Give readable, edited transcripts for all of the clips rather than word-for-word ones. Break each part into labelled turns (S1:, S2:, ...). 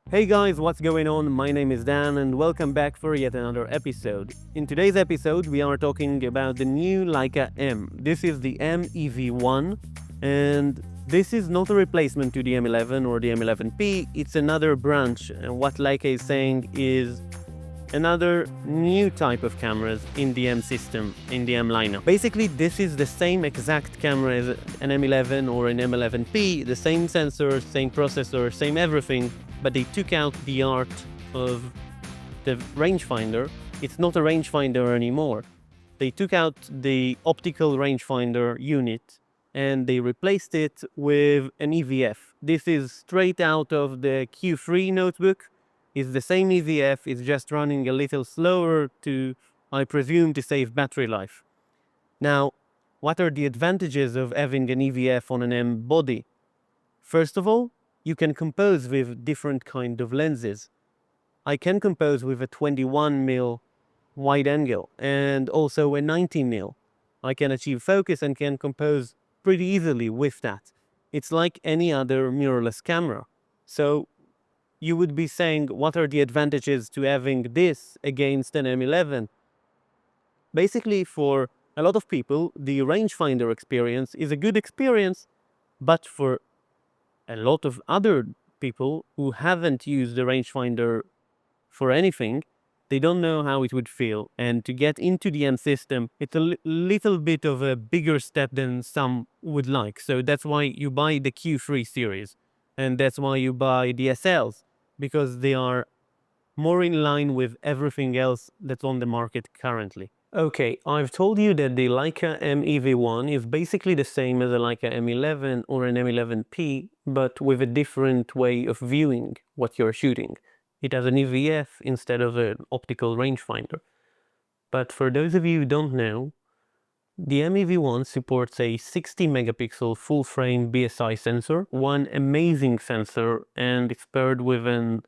S1: Hey guys, what's going on? My name is Dan and welcome back for yet another episode. In today's episode, we are talking about the new Leica M. This is the M-EV1 and this is not a replacement to the M11 or the M11P, it's another branch. And what Leica is saying is another new type of cameras in the M system, in the M lineup. Basically, this is the same exact camera as an M11 or an M11P, the same sensor, same processor, same everything, but they took out the art of the rangefinder. It's not a rangefinder anymore. They took out the optical rangefinder unit and they replaced it with an EVF. This is straight out of the Q3 notebook. It's the same EVF, it's just running a little slower to, I presume, to save battery life. Now, what are the advantages of having an EVF on an M body? First of all, you can compose with different kind of lenses. I can compose with a 21mm wide angle and also a 90mm. I can achieve focus and can compose pretty easily with that. It's like any other mirrorless camera. So you would be saying, what are the advantages to having this against an M11? Basically, for a lot of people, the rangefinder experience is a good experience, but for a lot of other people who haven't used the rangefinder for anything, they don't know how it would feel. And to get into the M system, it's a little bit of a bigger step than some would like. So that's why you buy the Q3 series. And that's why you buy the SLs, because they are more in line with everything else that's on the market currently. Okay, I've told you that the Leica M-EV1 is basically the same as a Leica M11 or an M11P, but with a different way of viewing what you're shooting. It has an EVF instead of an optical rangefinder. But for those of you who don't know, the M-EV1 supports a 60 megapixel full frame BSI sensor, one amazing sensor, and it's paired with an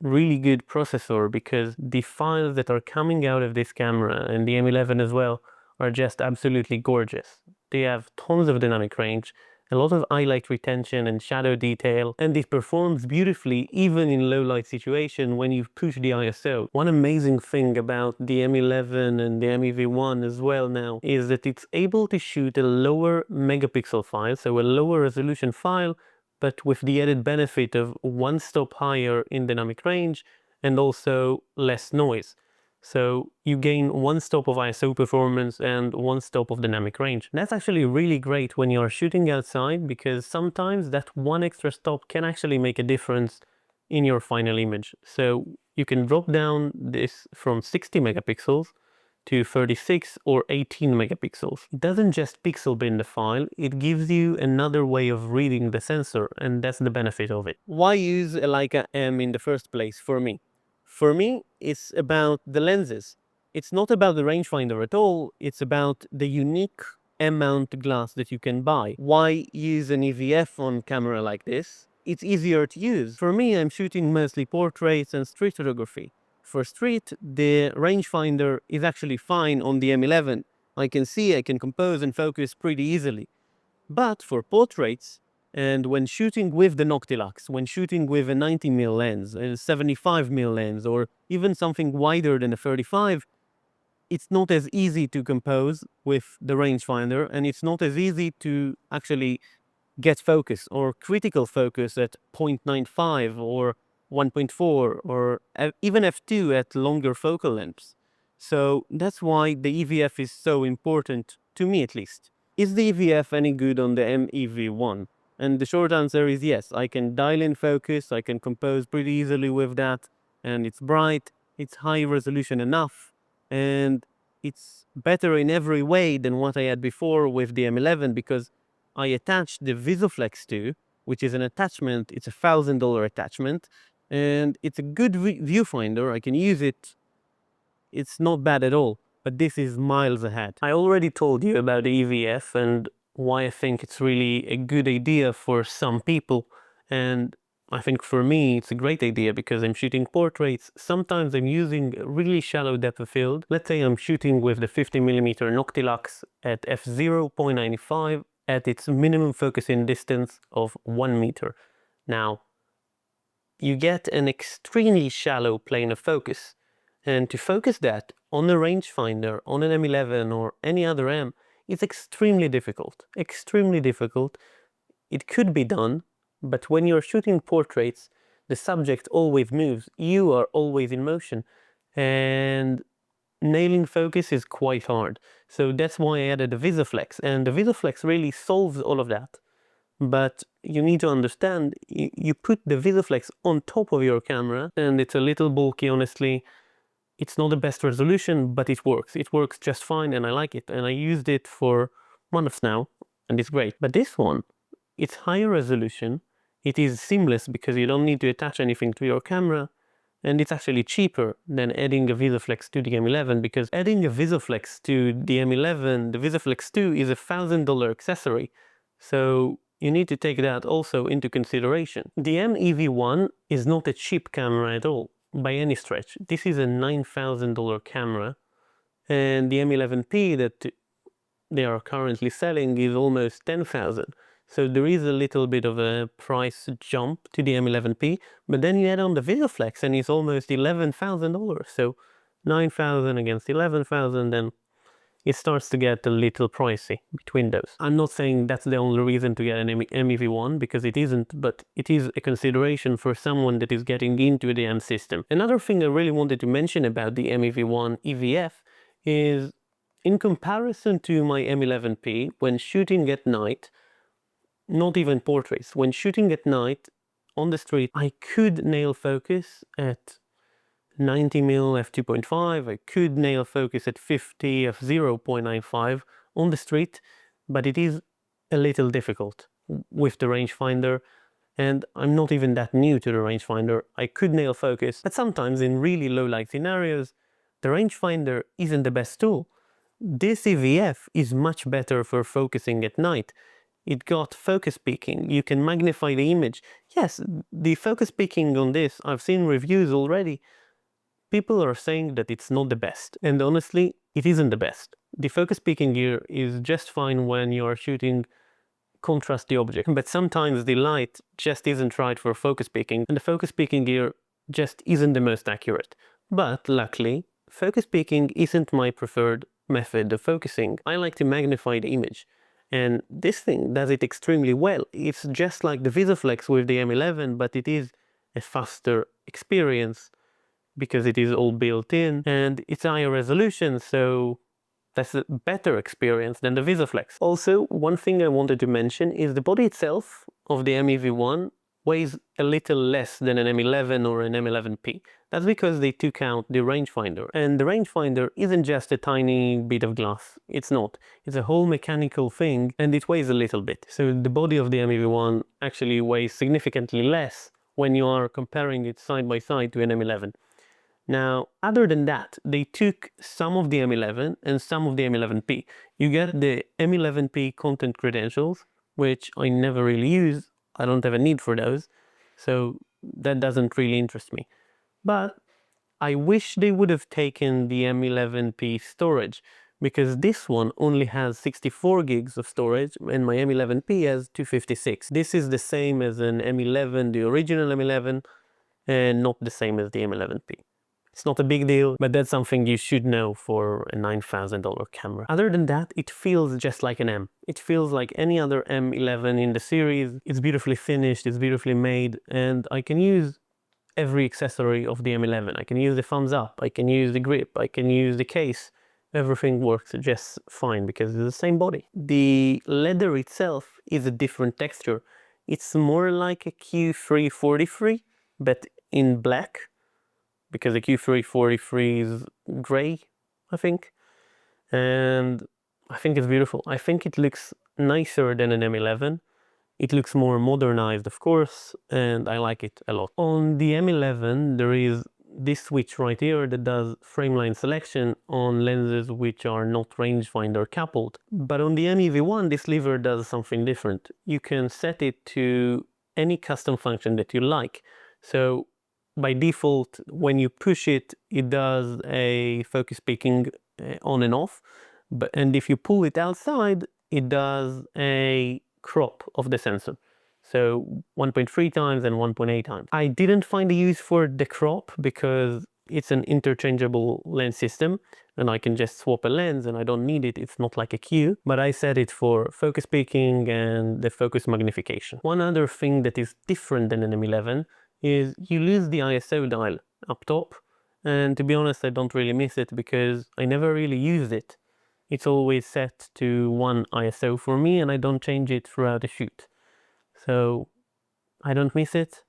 S1: really good processor because the files that are coming out of this camera and the M11 as well are just absolutely gorgeous. They have tons of dynamic range, a lot of highlight retention and shadow detail, and it performs beautifully even in low light situation when you push the ISO. One amazing thing about the M11 and the M-EV1 as well now is that it's able to shoot a lower megapixel file, so a lower resolution file, but with the added benefit of one stop higher in dynamic range and also less noise. So you gain one stop of ISO performance and one stop of dynamic range. That's actually really great when you're shooting outside because sometimes that one extra stop can actually make a difference in your final image. So you can drop down this from 60 megapixels to 36 or 18 megapixels. It doesn't just pixel bin the file, it gives you another way of reading the sensor, and that's the benefit of it. Why use a Leica M in the first place for me? For me, it's about the lenses. It's not about the rangefinder at all, it's about the unique M-mount glass that you can buy. Why use an EVF on camera like this? It's easier to use. For me, I'm shooting mostly portraits and street photography. For street, the rangefinder is actually fine on the M11. I can see, I can compose and focus pretty easily. But for portraits, and when shooting with the Noctilux, when shooting with a 90mm lens, a 75mm lens, or even something wider than a 35, it's not as easy to compose with the rangefinder, and it's not as easy to actually get focus or critical focus at 0.95 or 1.4 or even f2 at longer focal lengths. So that's why the EVF is so important, to me at least. Is the EVF any good on the M-EV1? And the short answer is yes. I can dial in focus, I can compose pretty easily with that, and it's bright, it's high resolution enough, and it's better in every way than what I had before with the M11 because I attached the VisuFlex to, which is an attachment, it's a $1,000 attachment, and it's a good viewfinder. I can use it. It's not bad at all, but this is miles ahead. I already told you about the EVF and why I think it's really a good idea for some people, and I think for me it's a great idea because I'm shooting portraits. Sometimes I'm using really shallow depth of field. Let's say I'm shooting with the 50mm Noctilux at f0.95 at its minimum focus in distance of 1 meter. Now, you get an extremely shallow plane of focus. And to focus that on a rangefinder, on an M11 or any other M, is extremely difficult. Extremely difficult. It could be done, but when you're shooting portraits, the subject always moves. You are always in motion. And nailing focus is quite hard. So that's why I added a VisiFlex. And the VisiFlex really solves all of that. But you need to understand, you put the VisiFlex on top of your camera, and it's a little bulky, honestly. It's not the best resolution, but it works. It works just fine, and I like it. And I used it for months now, and it's great. But this one, it's higher resolution. It is seamless because you don't need to attach anything to your camera. And it's actually cheaper than adding a VisiFlex to the M11, because adding a VisiFlex to the M11, the VisiFlex 2 is a $1,000 accessory. So you need to take that also into consideration. The M-EV1 is not a cheap camera at all, by any stretch. This is a $9,000 camera, and the M11P that they are currently selling is almost $10,000. So there is a little bit of a price jump to the M11P, but then you add on the VisiFlex and it's almost $11,000. So 9,000 against 11,000, then it starts to get a little pricey between those. I'm not saying that's the only reason to get an M-EV1, because it isn't, but it is a consideration for someone that is getting into the M system. Another thing I really wanted to mention about the M-EV1 EVF is, in comparison to my M11P, when shooting at night, not even portraits, when shooting at night on the street, I could nail focus at 90mm f2.5, I could nail focus at 50 f0.95 on the street, but it is a little difficult with the rangefinder, and I'm not even that new to the rangefinder. I could nail focus, but sometimes in really low light scenarios, the rangefinder isn't the best tool. This EVF is much better for focusing at night. It got focus peaking, you can magnify the image. Yes, the focus peaking on this, I've seen reviews already. People are saying that it's not the best, and honestly, it isn't the best. The focus peaking gear is just fine when you are shooting contrasty object, but sometimes the light just isn't right for focus peaking, and the focus peaking gear just isn't the most accurate. But luckily, focus peaking isn't my preferred method of focusing. I like to magnify the image, and this thing does it extremely well. It's just like the VisiFlex with the M11, but it is a faster experience because it is all built in, and it's higher resolution, so that's a better experience than the VisiFlex. Also, one thing I wanted to mention is the body itself of the M-EV1 weighs a little less than an M11 or an M11P. That's because they took out the rangefinder, and the rangefinder isn't just a tiny bit of glass. It's not. It's a whole mechanical thing, and it weighs a little bit. So the body of the M-EV1 actually weighs significantly less when you are comparing it side by side to an M11. Now, other than that, they took some of the M11 and some of the M11P. You get the M11P content credentials, which I never really use. I don't have a need for those, so that doesn't really interest me. But I wish they would have taken the M11P storage, because this one only has 64 gigs of storage and my M11P has 256. This is the same as an M11, the original M11, and not the same as the M11P. It's not a big deal, but that's something you should know for a $9,000 camera. Other than that, it feels just like an M. It feels like any other M11 in the series. It's beautifully finished, it's beautifully made, and I can use every accessory of the M11. I can use the thumbs up, I can use the grip, I can use the case. Everything works just fine because it's the same body. The leather itself is a different texture. It's more like a Q3 43, but in black, because the Q3 43 is gray, I think. And I think it's beautiful. I think it looks nicer than an M11. It looks more modernized, of course, and I like it a lot. On the M11, there is this switch right here that does frameline selection on lenses which are not rangefinder coupled. But on the M-EV1, this lever does something different. You can set it to any custom function that you like. So by default, when you push it, it does a focus peaking on and off. And if you pull it outside, it does a crop of the sensor. So 1.3 times and 1.8 times. I didn't find a use for the crop because it's an interchangeable lens system and I can just swap a lens and I don't need it. It's not like a Q, but I set it for focus peaking and the focus magnification. One other thing that is different than an M11 is you lose the ISO dial up top. And to be honest, I don't really miss it because I never really used it. It's always set to one ISO for me and I don't change it throughout the shoot. So I don't miss it.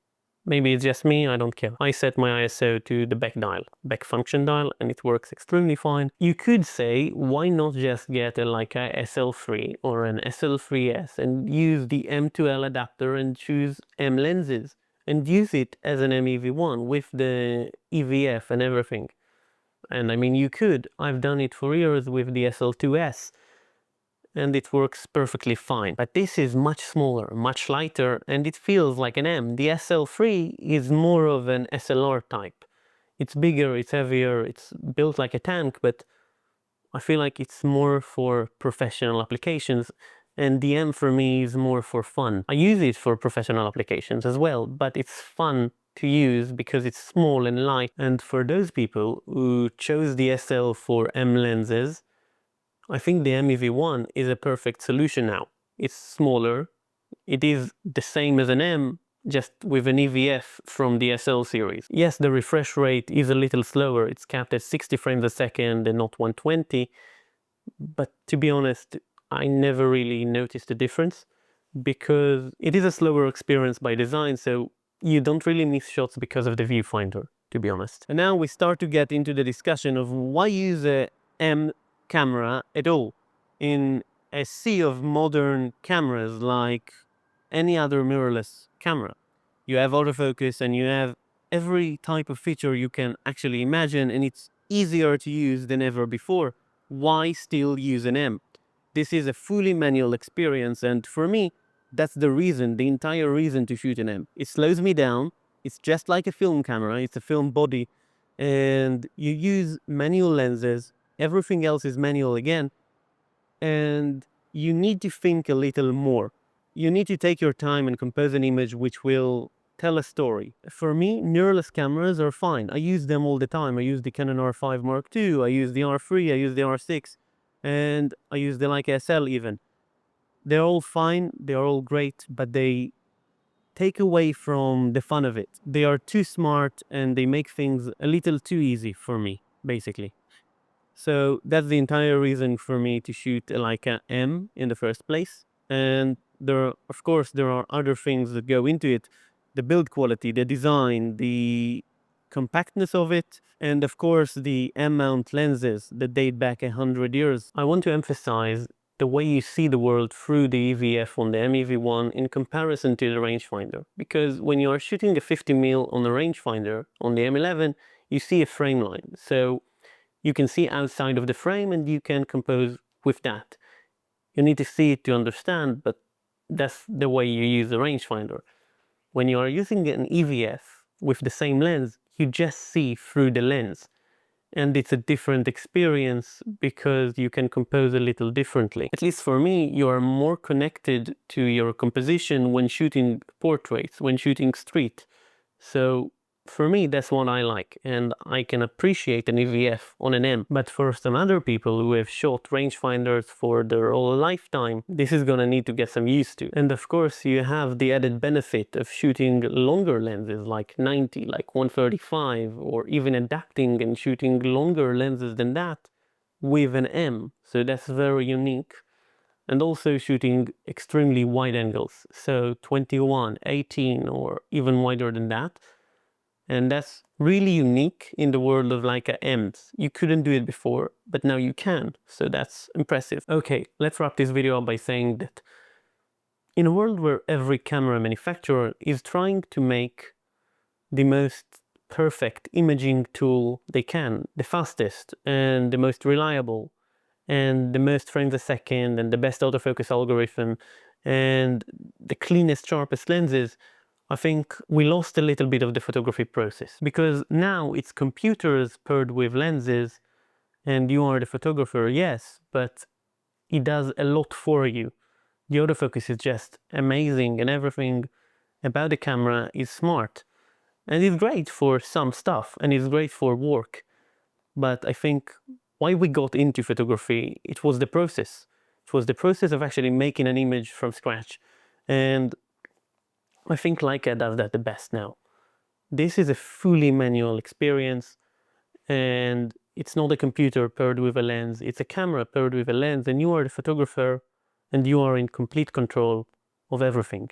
S1: Maybe it's just me, I don't care. I set my ISO to the back dial, back function dial, and it works extremely fine. You could say, why not just get a Leica SL3 or an SL3S and use the M2L adapter and choose M lenses and use it as an M-EV1 with the EVF and everything. And I mean, you could. I've done it for years with the SL2S and it works perfectly fine. But this is much smaller, much lighter, and it feels like an M. The SL3 is more of an SLR type. It's bigger, it's heavier, it's built like a tank, but I feel like it's more for professional applications, and the M for me is more for fun. I use it for professional applications as well, but it's fun to use because it's small and light. And for those people who chose the SL for M lenses, I think the M-EV1 is a perfect solution now. It's smaller, it is the same as an M, just with an EVF from the SL series. Yes, the refresh rate is a little slower, it's capped at 60 frames a second and not 120, but to be honest, I never really noticed a difference because it is a slower experience by design, so you don't really miss shots because of the viewfinder, to be honest. And now we start to get into the discussion of why use a M camera at all in a sea of modern cameras like any other mirrorless camera. You have autofocus and you have every type of feature you can actually imagine, and it's easier to use than ever before. Why still use an M? This is a fully manual experience, and for me, that's the reason, the entire reason to shoot an M. It slows me down. It's just like a film camera. It's a film body, and you use manual lenses. Everything else is manual again, and you need to think a little more. You need to take your time and compose an image which will tell a story. For me, mirrorless cameras are fine. I use them all the time. I use the Canon R5 Mark II, I use the R3, I use the R6, and I use the Leica SL even. They're all fine, they're all great, but they take away from the fun of it. They are too smart and they make things a little too easy for me, basically. So that's the entire reason for me to shoot a Leica M in the first place. And of course, there are other things that go into it. The build quality, the design, the compactness of it, and of course the M-mount lenses that date back 100 years. I want to emphasize the way you see the world through the EVF on the M-EV1 in comparison to the rangefinder. Because when you are shooting a 50mm on the rangefinder, on the M11, you see a frame line. So you can see outside of the frame and you can compose with that. You need to see it to understand, but that's the way you use the rangefinder. When you are using an EVF with the same lens, you just see through the lens. And it's a different experience because you can compose a little differently. At least for me, you are more connected to your composition when shooting portraits, when shooting street. So for me, that's what I like, and I can appreciate an EVF on an M. But for some other people who have shot rangefinders for their whole lifetime, this is gonna need to get some used to. And of course, you have the added benefit of shooting longer lenses like 90, like 135, or even adapting and shooting longer lenses than that with an M. So that's very unique. And also shooting extremely wide angles, so 21, 18, or even wider than that. And that's really unique in the world of Leica M's. You couldn't do it before, but now you can, so that's impressive. Okay, let's wrap this video up by saying that in a world where every camera manufacturer is trying to make the most perfect imaging tool they can, the fastest and the most reliable, and the most frames a second, and the best autofocus algorithm, and the cleanest, sharpest lenses, I think we lost a little bit of the photography process. Because now it's computers paired with lenses, and you are the photographer, yes, but it does a lot for you. The autofocus is just amazing and everything about the camera is smart. And it's great for some stuff and it's great for work. But I think why we got into photography, it was the process. It was the process of actually making an image from scratch. And I think Leica does that the best now. This is a fully manual experience, and it's not a computer paired with a lens, it's a camera paired with a lens, and you are the photographer, and you are in complete control of everything.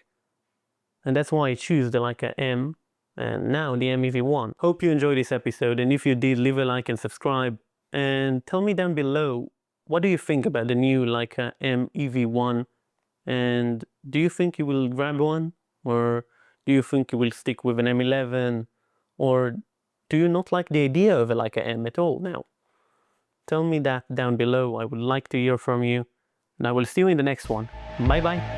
S1: And that's why I choose the Leica M, and now the M-EV1. Hope you enjoyed this episode, and if you did, leave a like and subscribe, and tell me down below, what do you think about the new Leica M-EV1, and do you think you will grab one? Or do you think you will stick with an M11? Or do you not like the idea of a Leica M at all now? Tell me that down below. I would like to hear from you. And I will see you in the next one. Bye bye.